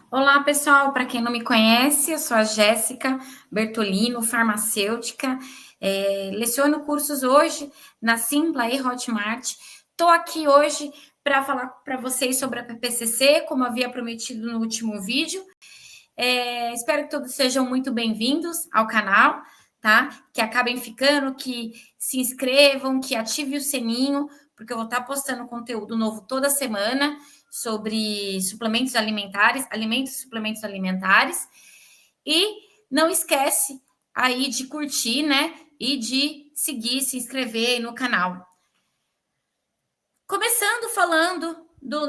Olá, pessoal. Para quem não me conhece, eu sou a Jéssica Bertolino, farmacêutica. Leciono cursos hoje na Simpla e Hotmart. Estou aqui hoje para falar para vocês sobre a PPCC, como havia prometido no último vídeo. Espero que todos sejam muito bem-vindos ao canal, tá? Que acabem ficando, que se inscrevam, que ativem o sininho, porque eu vou estar postando conteúdo novo toda semana sobre suplementos alimentares, alimentos e suplementos alimentares. E não esquece aí de curtir, né? E de seguir, se inscrever no canal. Começando falando das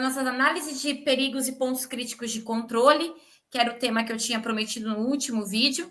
nossas análises de perigos e pontos críticos de controle, que era o tema que eu tinha prometido no último vídeo.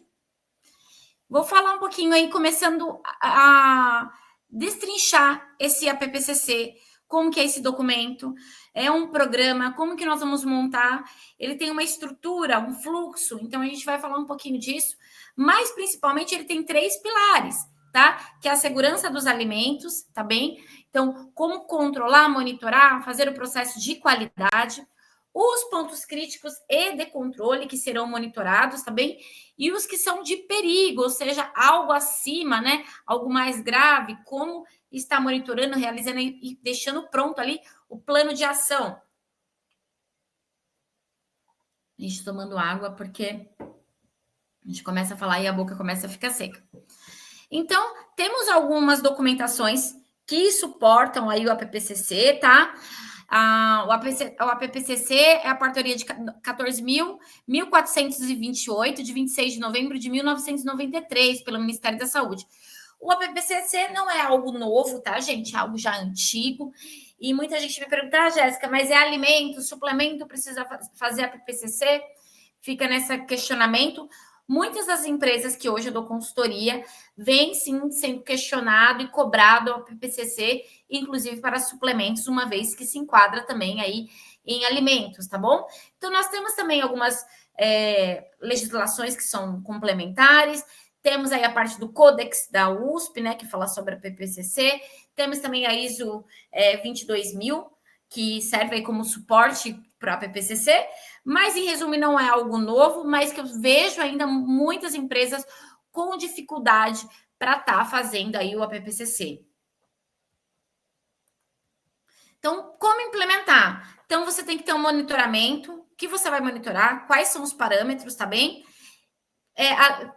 Vou falar um pouquinho aí, começando a destrinchar esse APPCC, como que é esse documento, é um programa, como que nós vamos montar, ele tem uma estrutura, um fluxo, então a gente vai falar um pouquinho disso, mas principalmente ele tem 3 pilares, tá? Que é a segurança dos alimentos, tá bem? Então, como controlar, monitorar, fazer o processo de qualidade, os pontos críticos e de controle que serão monitorados, tá bem? E os que são de perigo, ou seja, algo acima, né? Algo mais grave, como está monitorando, realizando e deixando pronto ali o plano de ação. A gente tomando água porque a gente começa a falar e a boca começa a ficar seca. Então, temos algumas documentações que suportam aí o APPCC, tá? O APPCC é a portaria de 14.428, de 26 de novembro de 1993, pelo Ministério da Saúde. O APPCC não é algo novo, tá, gente? É algo já antigo. E muita gente me pergunta, Jéssica, mas é alimento, suplemento, precisa fazer APPCC? Fica nesse questionamento. Muitas das empresas que hoje eu dou consultoria vêm sim sendo questionado e cobrado a PPCC, inclusive para suplementos, uma vez que se enquadra também aí em alimentos, tá bom? Então, nós temos também algumas legislações que são complementares, temos aí a parte do Codex da USP, né, que fala sobre a PPCC, temos também a ISO 22000, que serve aí como suporte para a PPCC, mas em resumo não é algo novo, mas que eu vejo ainda muitas empresas com dificuldade para estar fazendo aí o APPCC. Então, como implementar? Então, você tem que ter um monitoramento, que você vai monitorar, quais são os parâmetros, tá bem?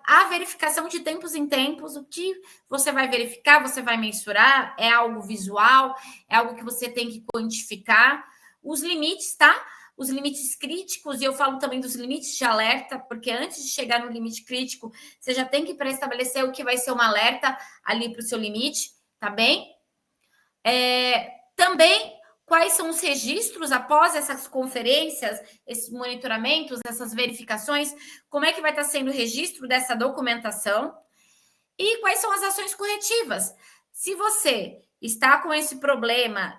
A verificação de tempos em tempos, o que você vai verificar, você vai mensurar, é algo visual, é algo que você tem que quantificar. Os limites, tá? Os limites críticos, e eu falo também dos limites de alerta, porque antes de chegar no limite crítico, você já tem que pré-estabelecer o que vai ser um alerta ali para o seu limite, tá bem? Também quais são os registros após essas conferências, esses monitoramentos, essas verificações, como é que vai estar sendo o registro dessa documentação e quais são as ações corretivas. Se você está com esse problema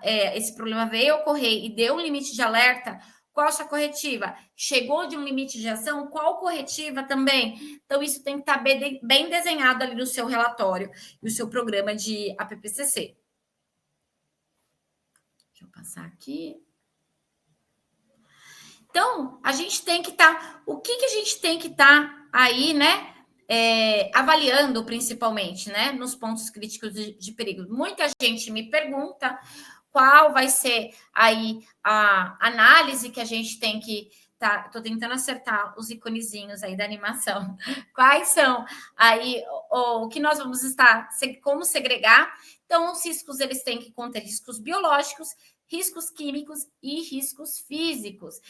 veio ocorrer e deu um limite de alerta, qual a sua corretiva? Chegou de um limite de ação, qual corretiva também? Então, isso tem que estar bem desenhado ali no seu relatório e o seu programa de APPCC. Deixa eu passar aqui. Então, a gente tem que estar. O que a gente tem que estar aí, né? Avaliando principalmente, né? Nos pontos críticos de perigo. Muita gente me pergunta qual vai ser aí a análise que a gente tem que. Tá, tô tentando acertar os iconezinhos aí da animação. Quais são aí o que nós vamos estar, como segregar? Então, os riscos eles têm que conter riscos biológicos, riscos químicos e riscos físicos.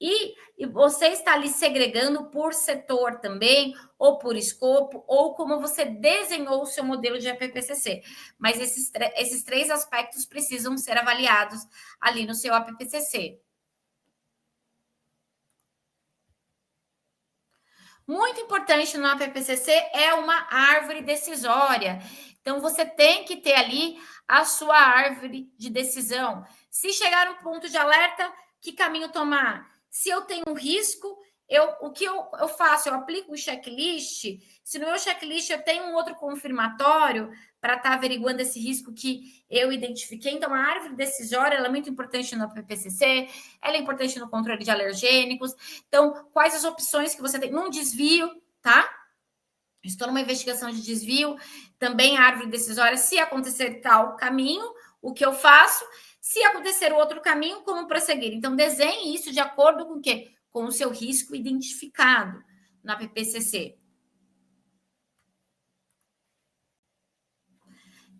E você está ali segregando por setor também, ou por escopo, ou como você desenhou o seu modelo de APPCC. Mas esses 3 aspectos precisam ser avaliados ali no seu APPCC. Muito importante no APPCC é uma árvore decisória. Então, você tem que ter ali a sua árvore de decisão. Se chegar um ponto de alerta, que caminho tomar? Se eu tenho risco, o que eu faço? Eu aplico o checklist. Se no meu checklist eu tenho um outro confirmatório para estar averiguando esse risco que eu identifiquei. Então, a árvore decisória ela é muito importante no PPCC, ela é importante no controle de alergênicos. Então, quais as opções que você tem? Num desvio, tá? Estou numa investigação de desvio, também a árvore decisória, se acontecer tal caminho, o que eu faço? Se acontecer outro caminho, como prosseguir? Então, desenhe isso de acordo com o quê? Com o seu risco identificado na PPCC.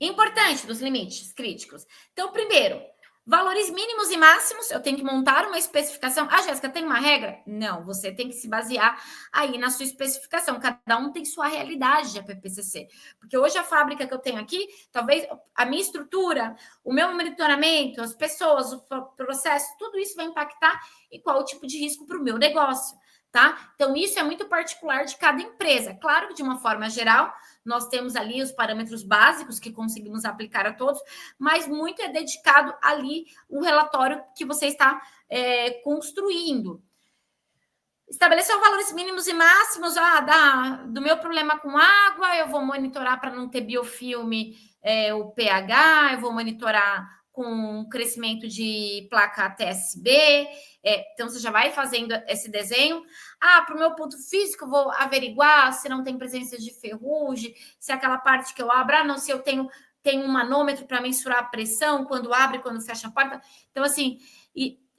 Importante dos limites críticos. Então, primeiro, valores mínimos e máximos, eu tenho que montar uma especificação. Ah, Jéssica, tem uma regra? Não, você tem que se basear aí na sua especificação. Cada um tem sua realidade de APPCC. Porque hoje a fábrica que eu tenho aqui, talvez a minha estrutura, o meu monitoramento, as pessoas, o processo, tudo isso vai impactar em qual o tipo de risco para o meu negócio. Tá? Então, isso é muito particular de cada empresa. Claro que, de uma forma geral, nós temos ali os parâmetros básicos que conseguimos aplicar a todos, mas muito é dedicado ali o relatório que você está construindo. Estabelecer valores mínimos e máximos do meu problema com água, eu vou monitorar para não ter biofilme, o pH, eu vou monitorar com crescimento de placa TSB, então você já vai fazendo esse desenho. Para o meu ponto físico, eu vou averiguar se não tem presença de ferrugem, se aquela parte que eu abro, não, se eu tenho um manômetro para mensurar a pressão, quando abre, quando fecha a porta. Então, assim,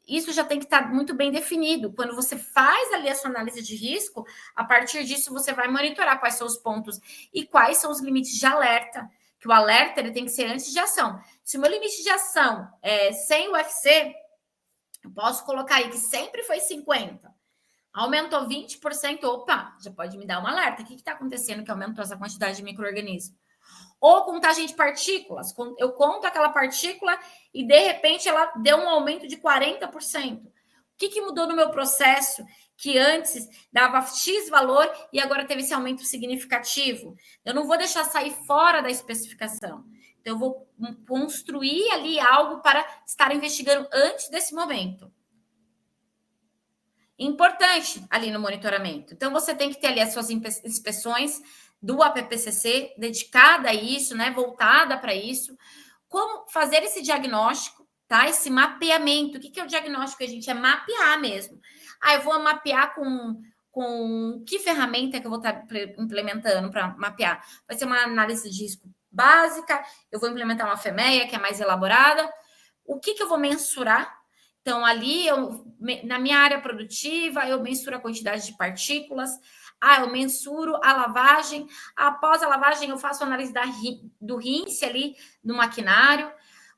isso já tem que estar muito bem definido. Quando você faz ali a sua análise de risco, a partir disso você vai monitorar quais são os pontos e quais são os limites de alerta, que o alerta ele tem que ser antes de ação. Se o meu limite de ação é 100 UFC, eu posso colocar aí que sempre foi 50, aumentou 20%, opa, já pode me dar um alerta. O que está acontecendo que aumentou essa quantidade de micro-organismos? Ou contagem de partículas. Eu conto aquela partícula e, de repente, ela deu um aumento de 40%. O que mudou no meu processo que antes dava X valor e agora teve esse aumento significativo? Eu não vou deixar sair fora da especificação. Então, eu vou construir ali algo para estar investigando antes desse momento. Importante ali no monitoramento. Então, você tem que ter ali as suas inspeções do APPCC dedicada a isso, né? Voltada para isso. Como fazer esse diagnóstico, tá? Esse mapeamento. O que é o diagnóstico, gente? É mapear mesmo. Eu vou mapear com que ferramenta que eu vou estar implementando para mapear? Vai ser uma análise de risco básica, eu vou implementar uma FEMEA, que é mais elaborada. O que eu vou mensurar? Então, ali, na minha área produtiva, eu mensuro a quantidade de partículas, eu mensuro a lavagem, após a lavagem eu faço análise do rinse ali no maquinário,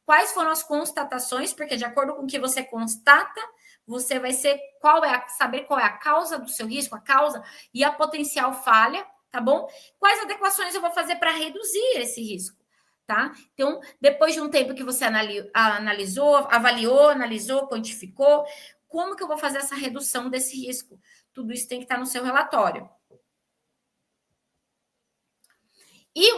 quais foram as constatações, porque de acordo com o que você constata, você vai saber qual é a causa do seu risco, a causa e a potencial falha, tá bom? Quais adequações eu vou fazer para reduzir esse risco? Tá? Então, depois de um tempo que você avaliou, analisou, quantificou, como que eu vou fazer essa redução desse risco? Tudo isso tem que estar no seu relatório. E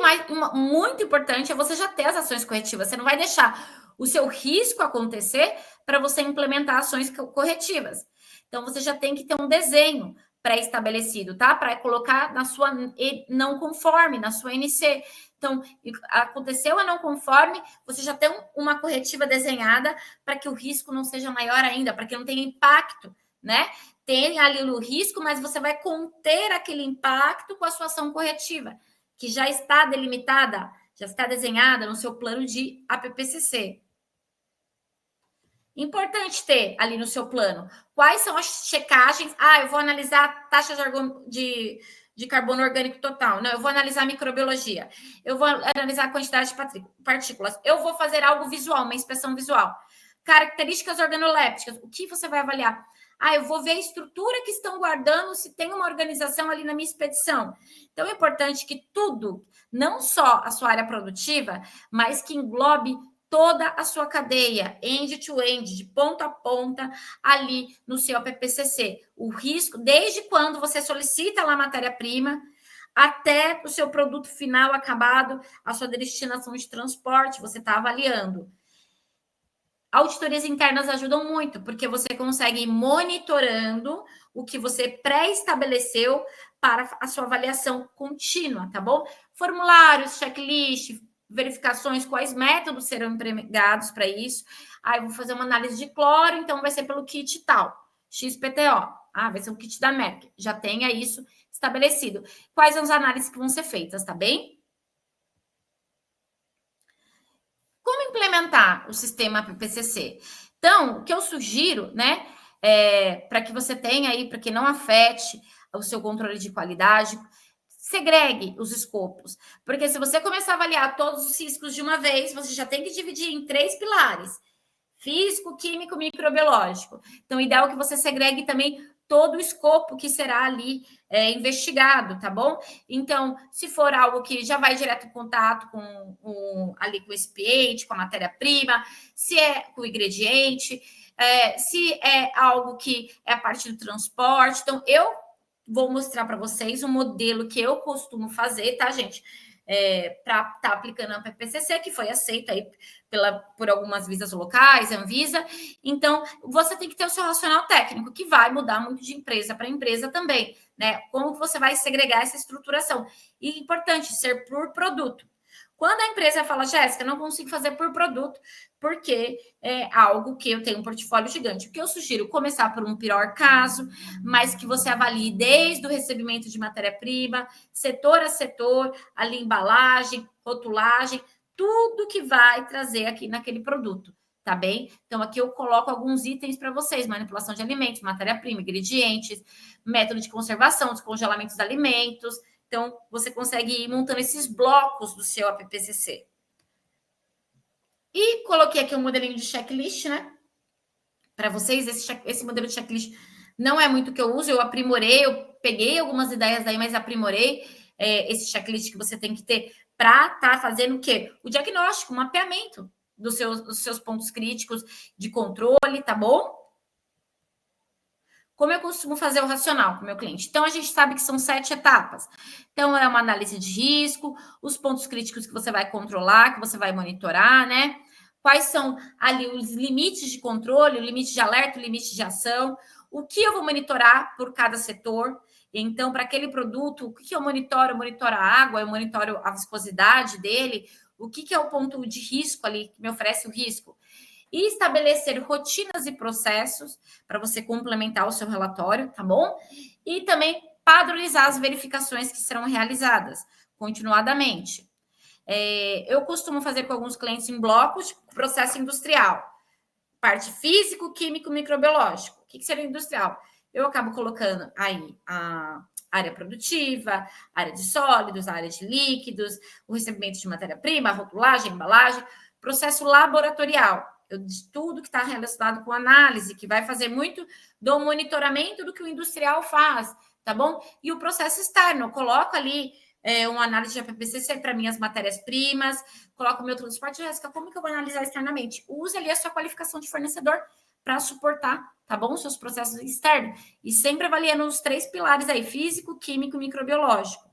muito importante é você já ter as ações corretivas. Você não vai deixar o seu risco acontecer para você implementar ações corretivas. Então, você já tem que ter um desenho pré-estabelecido, tá? Para colocar na sua não conforme, na sua NC. Então, aconteceu a não conforme, você já tem uma corretiva desenhada para que o risco não seja maior ainda, para que não tenha impacto, né? Tem ali o risco, mas você vai conter aquele impacto com a sua ação corretiva, que já está delimitada, já está desenhada no seu plano de APPCC. Importante ter ali no seu plano quais são as checagens. Eu vou analisar a taxa de carbono orgânico total. Não, eu vou analisar a microbiologia. Eu vou analisar a quantidade de partículas. Eu vou fazer algo visual, uma inspeção visual. Características organolépticas. O que você vai avaliar? Eu vou ver a estrutura que estão guardando, se tem uma organização ali na minha expedição. Então, é importante que tudo, não só a sua área produtiva, mas que englobe toda a sua cadeia, end-to-end, de ponta a ponta, ali no seu APPCC. O risco, desde quando você solicita lá a matéria-prima, até o seu produto final acabado, a sua destinação de transporte, você está avaliando. Auditorias internas ajudam muito, porque você consegue ir monitorando o que você pré-estabeleceu para a sua avaliação contínua, tá bom? Formulários, checklist, verificações, quais métodos serão empregados para isso. Aí vou fazer uma análise de cloro, então vai ser pelo kit tal, XPTO. Ah, vai ser o kit da Merck. Já tenha isso estabelecido. Quais são as análises que vão ser feitas, tá bem? Como implementar o sistema PPCC? Então, o que eu sugiro, né, para que você tenha aí, para que não afete o seu controle de qualidade, segregue os escopos. Porque se você começar a avaliar todos os riscos de uma vez, você já tem que dividir em 3 pilares: físico, químico, microbiológico. Então, o ideal é que você segregue também todo o escopo que será ali investigado, tá bom? Então, se for algo que já vai direto em contato ali com o expiente, com a matéria-prima, se é com o ingrediente, se é algo que é a parte do transporte. Então, eu vou mostrar para vocês um modelo que eu costumo fazer, tá, gente? Para estar aplicando a PPCC, que foi aceita aí por algumas visas locais, Anvisa. Então, você tem que ter o seu racional técnico, que vai mudar muito de empresa para empresa também, né? Como você vai segregar essa estruturação? E importante, ser por produto. Quando a empresa fala, Jéssica, não consigo fazer por produto, porque é algo que eu tenho um portfólio gigante. O que eu sugiro? Começar por um pior caso, mas que você avalie desde o recebimento de matéria-prima, setor a setor, ali embalagem, rotulagem, tudo que vai trazer aqui naquele produto, tá bem? Então, aqui eu coloco alguns itens para vocês: manipulação de alimentos, matéria-prima, ingredientes, método de conservação, descongelamento dos alimentos. Então, você consegue ir montando esses blocos do seu APPCC. E coloquei aqui um modelinho de checklist, né? Para vocês, esse modelo de checklist não é muito o que eu uso, eu aprimorei, eu peguei algumas ideias daí, mas aprimorei esse checklist que você tem que ter para estar fazendo o quê? O diagnóstico, o mapeamento dos seus pontos críticos de controle, tá bom? Como eu costumo fazer o racional com o meu cliente? Então, a gente sabe que são 7 etapas. Então, é uma análise de risco, os pontos críticos que você vai controlar, que você vai monitorar, né? Quais são ali os limites de controle, o limite de alerta, o limite de ação, o que eu vou monitorar por cada setor. Então, para aquele produto, o que eu monitoro? Eu monitoro a água, eu monitoro a viscosidade dele, o que é o ponto de risco ali que me oferece o risco. E estabelecer rotinas e processos para você complementar o seu relatório, tá bom? E também padronizar as verificações que serão realizadas continuadamente. Eu costumo fazer com alguns clientes em blocos, processo industrial, parte físico, químico, microbiológico. O que seria industrial? Eu acabo colocando aí a área produtiva, área de sólidos, área de líquidos, o recebimento de matéria-prima, rotulagem, embalagem, processo laboratorial. De tudo que está relacionado com análise, que vai fazer muito do monitoramento do que o industrial faz, tá bom? E o processo externo, eu coloco ali uma análise de APPCC para minhas matérias-primas, coloco o meu transporte. Jéssica, como que eu vou analisar externamente? Use ali a sua qualificação de fornecedor para suportar, tá bom? Os seus processos externos. E sempre avaliando os 3 pilares aí: físico, químico e microbiológico.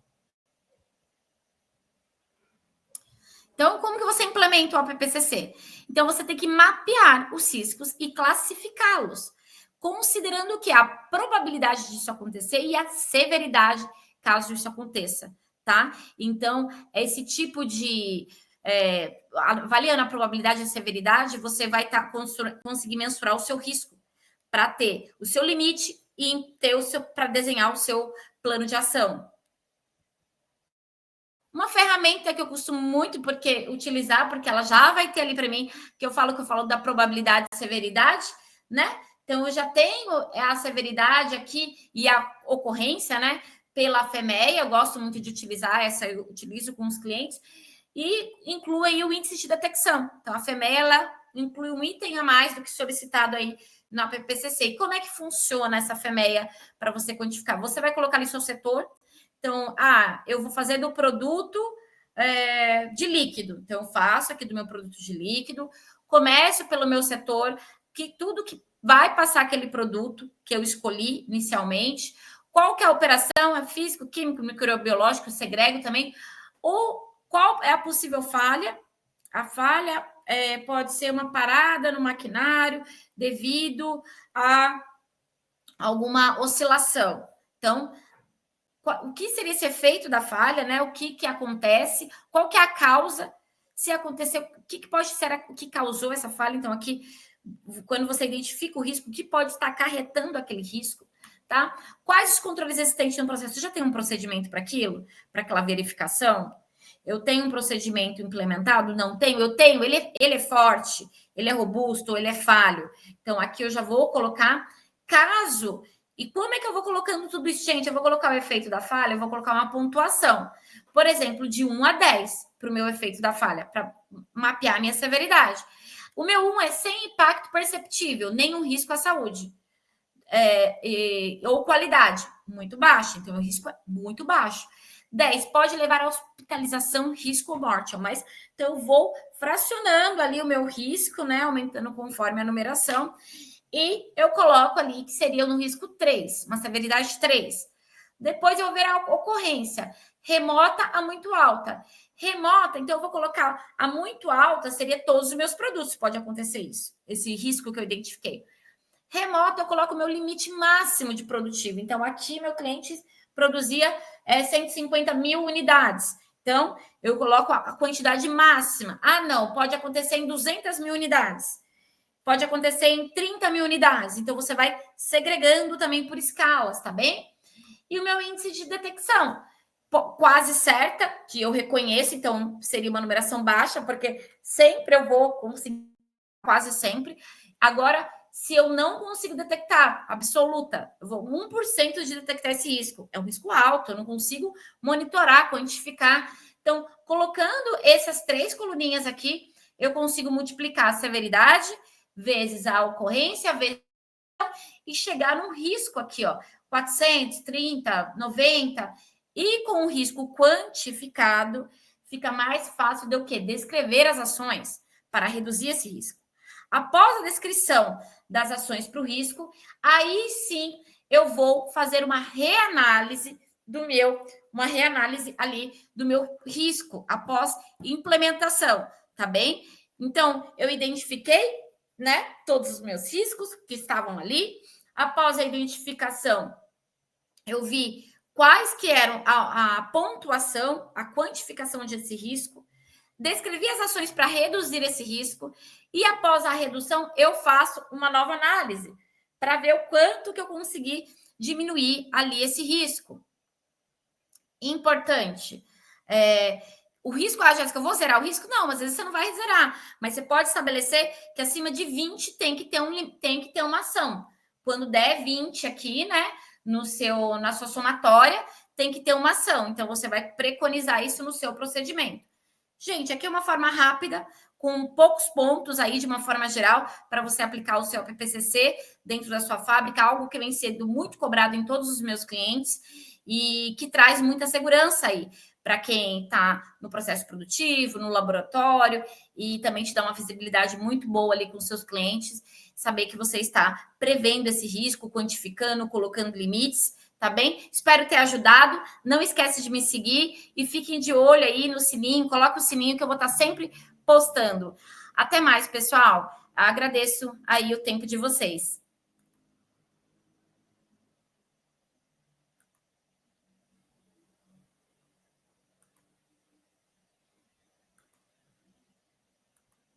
Então, como que você implementa o APPCC? Então, você tem que mapear os riscos e classificá-los, considerando o que? A probabilidade disso acontecer e a severidade caso isso aconteça, tá? Então, esse tipo de... avaliando a probabilidade e a severidade, você vai conseguir mensurar o seu risco para ter o seu limite e ter para desenhar o seu plano de ação. Uma ferramenta que eu costumo muito utilizar, porque ela já vai ter ali para mim, que eu falo da probabilidade e severidade, né? Então, eu já tenho a severidade aqui e a ocorrência, né? Pela FEMEA, eu gosto muito de utilizar essa, eu utilizo com os clientes, e inclui aí o índice de detecção. Então, a FEMEA, ela inclui um item a mais do que solicitado aí na PPCC. E como é que funciona essa FEMEA para você quantificar? Você vai colocar ali seu setor. Então, eu vou fazer do produto de líquido. Então, eu faço aqui do meu produto de líquido, começo pelo meu setor, que tudo que vai passar aquele produto que eu escolhi inicialmente, qual que é a operação, é físico, químico, microbiológico, segrego também, ou qual é a possível falha, a falha, pode ser uma parada no maquinário devido a alguma oscilação. Então, o que seria esse efeito da falha, né? O que acontece, qual que é a causa, se aconteceu, o que pode ser o que causou essa falha. Então, aqui, quando você identifica o risco, o que pode estar acarretando aquele risco, tá? Quais os controles existentes no processo? Você já tem um procedimento para aquilo? Para aquela verificação? Eu tenho um procedimento implementado? Não tenho? Eu tenho. Ele é forte, ele é robusto, ele é falho. Então, aqui eu já vou colocar caso. E como é que eu vou colocando tudo isso, gente? Eu vou colocar o efeito da falha, eu vou colocar uma pontuação. Por exemplo, de 1 a 10 para o meu efeito da falha, para mapear a minha severidade. O meu 1 é sem impacto perceptível, nenhum risco à saúde. Ou qualidade, muito baixa. Então, o risco é muito baixo. 10, pode levar a hospitalização, risco ou morte. Mas, então, eu vou fracionando ali o meu risco, né? Aumentando conforme a numeração. E eu coloco ali que seria no risco 3, uma severidade 3. Depois eu vou ver a ocorrência remota a muito alta. Remota, então eu vou colocar a muito alta, seria todos os meus produtos, pode acontecer isso, esse risco que eu identifiquei. Remota, eu coloco o meu limite máximo de produtivo. Então, aqui meu cliente produzia 150 mil unidades. Então, eu coloco a quantidade máxima. Ah, não, pode acontecer em 200 mil unidades. Pode acontecer em 30 mil unidades. Então, você vai segregando também por escalas, tá bem? E o meu índice de detecção, quase certa, que eu reconheço, então seria uma numeração baixa, porque sempre eu vou conseguir, quase sempre. Agora, se eu não consigo detectar, absoluta, eu vou 1% de detectar esse risco. É um risco alto, eu não consigo monitorar, quantificar. Então, colocando essas 3 coluninhas aqui, eu consigo multiplicar a severidade vezes a ocorrência, vezes e chegar num risco aqui, ó, 430, 90, e com o risco quantificado, fica mais fácil de eu quê? Descrever as ações para reduzir esse risco. Após a descrição das ações para o risco, aí sim eu vou fazer uma reanálise ali do meu risco após implementação, tá bem? Então, eu identifiquei, né, todos os meus riscos que estavam ali. Após a identificação, eu vi quais que eram a pontuação, a quantificação desse risco, descrevi as ações para reduzir esse risco e após a redução eu faço uma nova análise para ver o quanto que eu consegui diminuir ali esse risco. Importante. O risco, Jéssica, eu vou zerar o risco? Não, às vezes você não vai zerar, mas você pode estabelecer que acima de 20 tem que ter uma ação. Quando der 20 aqui, né, na sua somatória, tem que ter uma ação. Então, você vai preconizar isso no seu procedimento. Gente, aqui é uma forma rápida, com poucos pontos aí, de uma forma geral, para você aplicar o seu PPCC dentro da sua fábrica, algo que vem sendo muito cobrado em todos os meus clientes e que traz muita segurança aí para quem está no processo produtivo, no laboratório, e também te dá uma visibilidade muito boa ali com seus clientes, saber que você está prevendo esse risco, quantificando, colocando limites, tá bem? Espero ter ajudado. Não esquece de me seguir e fiquem de olho aí no sininho, coloca o sininho que eu vou estar sempre postando. Até mais, pessoal. Agradeço aí o tempo de vocês.